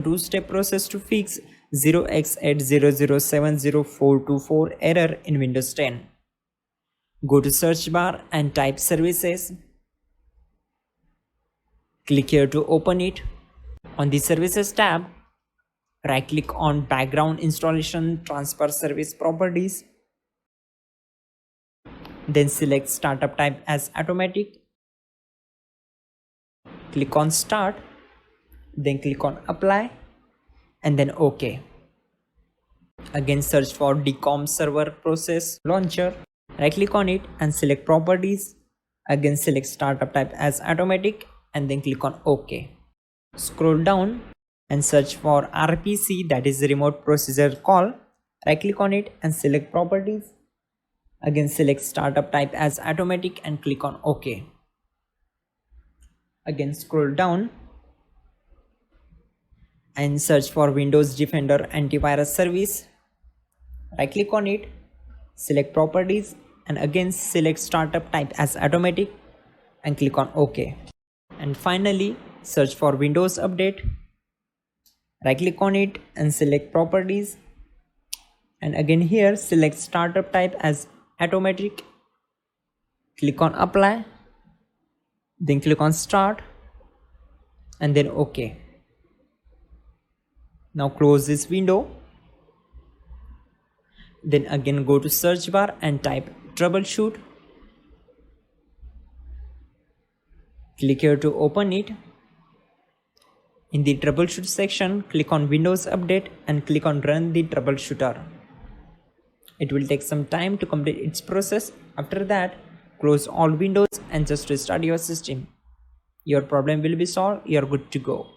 two-step process to fix 0x80070424 error in Windows 10. Go to search bar and type services. Click here to open it. On the services tab, right click on background installation transfer service properties. Then select startup type as automatic. Click on start. Then click on apply and then OK. Again search for DCOM server process launcher. Right click on it and select properties. Again select startup type as automatic and then click on OK. Scroll down and search for RPC, that is remote procedure call. Right click on it and select properties. Again select startup type as automatic and click on OK. Again scroll down and search for Windows Defender antivirus service. Right click on it, select properties and again select startup type as automatic and click on OK. And finally search for Windows Update. Right click on it and select properties and again here select startup type as automatic. Click on apply, then click on start and then OK. Now close this window. Then again go to search bar and type troubleshoot. Click here to open it. In the troubleshoot section, click on Windows Update and click on Run the troubleshooter. It will take some time to complete its process. After that, close all windows and just restart your system. Your problem will be solved. You are good to go.